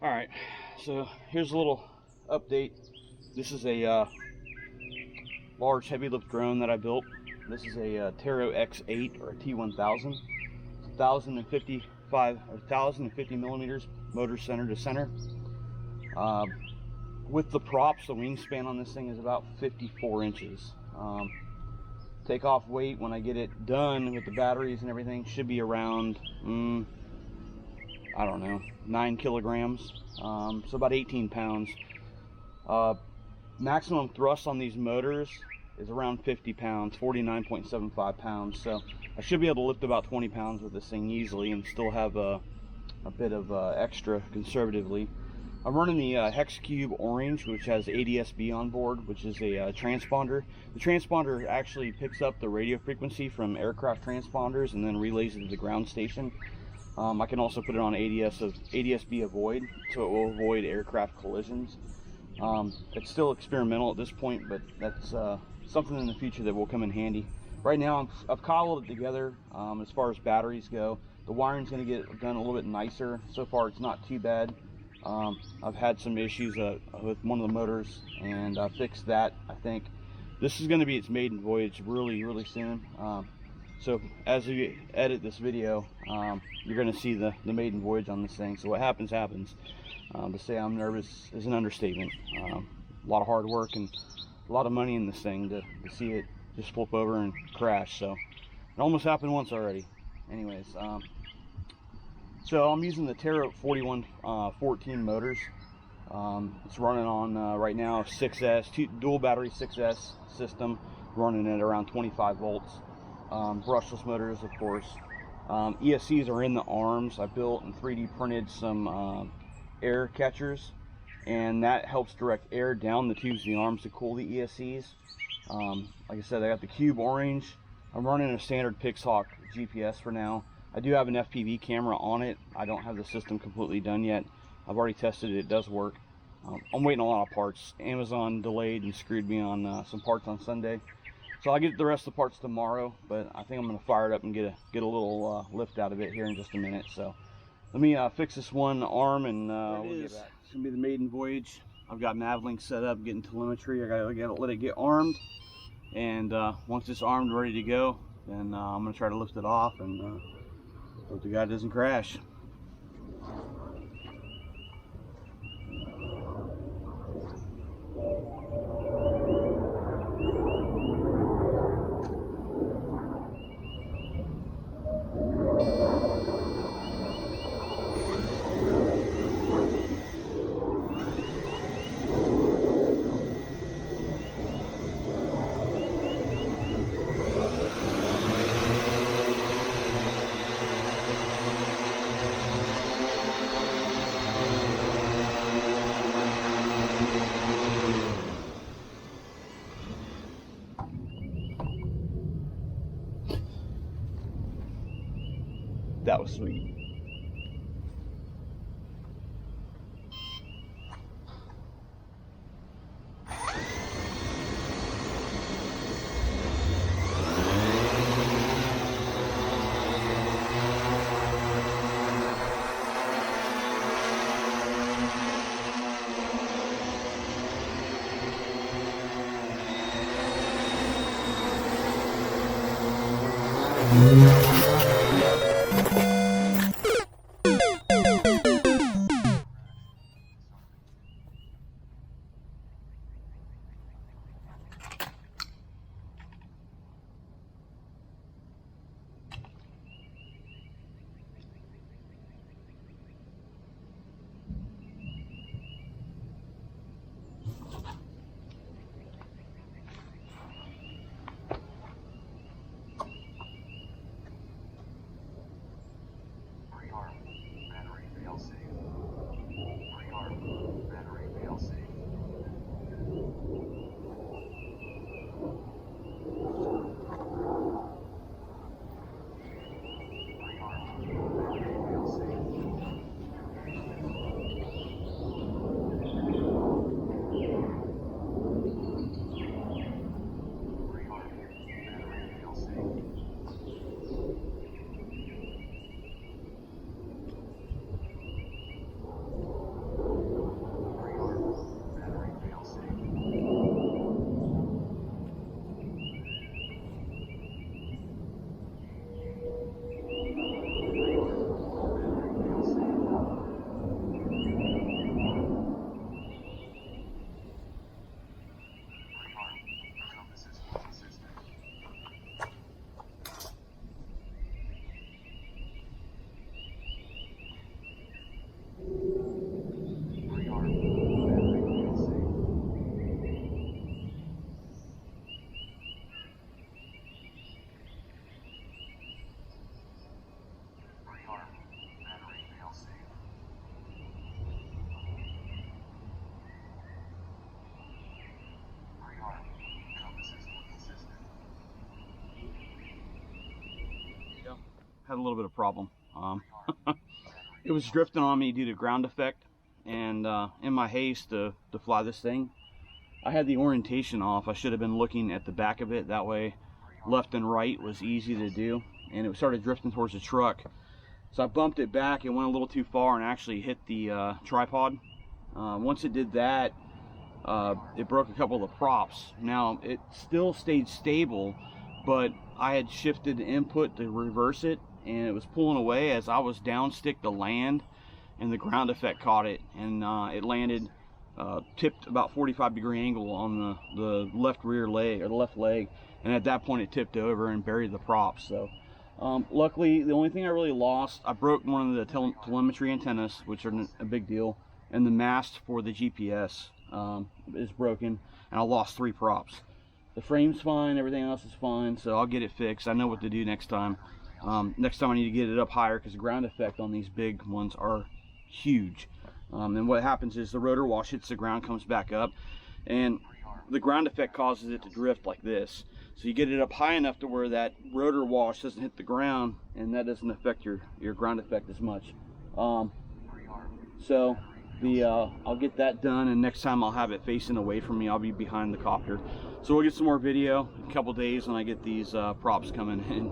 Alright, so here's a little update. This is a large heavy lift drone that I built. This is a Tero X8 or a T1000. It's 1,050 millimeters motor center to center. With the props, the wingspan on this thing is about 54 inches. Takeoff weight when I get it done with the batteries and everything should be around I don't know, 9 kilograms, so about 18 pounds. Maximum thrust on these motors is around 50 pounds, 49.75 pounds. So I should be able to lift about 20 pounds with this thing easily and still have a bit of extra conservatively. I'm running the Hex Cube Orange, which has ADSB on board, which is a transponder. The transponder actually picks up the radio frequency from aircraft transponders and then relays it to the ground station. I can also put it on ADSB avoid, so it will avoid aircraft collisions. It's still experimental at this point, but that's something in the future that will come in handy. Right now, I've cobbled it together as far as batteries go. The wiring's going to get done a little bit nicer. So far, it's not too bad. I've had some issues with one of the motors, and I fixed that, I think. This is going to be its maiden voyage really soon. So as we edit this video, you're going to see the maiden voyage on this thing. So what happens. To say I'm nervous is an understatement. A lot of hard work and a lot of money in this thing to see it just flip over and crash. So it almost happened once already. Anyways, so I'm using the Tero 4114 motors. It's running on right now 6S, dual battery 6S system, running at around 25 volts. Brushless motors, of course. ESCs are in the arms. I built and 3D printed some air catchers, and that helps direct air down the tubes of the arms to cool the ESCs. Like I said, I got the Cube Orange. I'm running a standard Pixhawk GPS for now. I do have an FPV camera on it. I don't have the system completely done yet. I've already tested it. It does work. I'm waiting on a lot of parts. Amazon delayed and screwed me on some parts on Sunday. So I'll get the rest of the parts tomorrow, but I think I'm going to fire it up and get a little lift out of it here in just a minute. So let me fix this one arm, and we'll get back. It's going to be the maiden voyage. I've got Navlink set up, getting telemetry. I got to let it get armed, and once it's armed, ready to go, then I'm going to try to lift it off and hope the guy doesn't crash. That was sweet. had a little bit of problem. It was drifting on me due to ground effect, and in my haste to fly this thing, I had the orientation off. I should have been looking at the back of it. That way left and right was easy to do, and it started drifting towards the truck. So I bumped it back. It went a little too far and actually hit the tripod. Once it did that, it broke a couple of the props. Now it still stayed stable, but I had shifted the input to reverse it, and it was pulling away as I was downstick to land, and the ground effect caught it, and it landed, tipped about 45-degree angle on the left rear leg, or the left leg, and at that point it tipped over and buried the props. So luckily, the only thing I really lost, I broke one of the telemetry antennas, which are a big deal, and the mast for the GPS is broken, and I lost 3 props. The frame's fine, everything else is fine, so I'll get it fixed. I know what to do next time. Next time I need to get it up higher, because the ground effect on these big ones are huge. And what happens is the rotor wash hits the ground, comes back up, and the ground effect causes it to drift like this. So you get it up high enough to where that rotor wash doesn't hit the ground, and that doesn't affect your ground effect as much. So I'll get that done, and next time I'll have it facing away from me. I'll be behind the copter. So we'll get some more video in a couple days when I get these props coming in.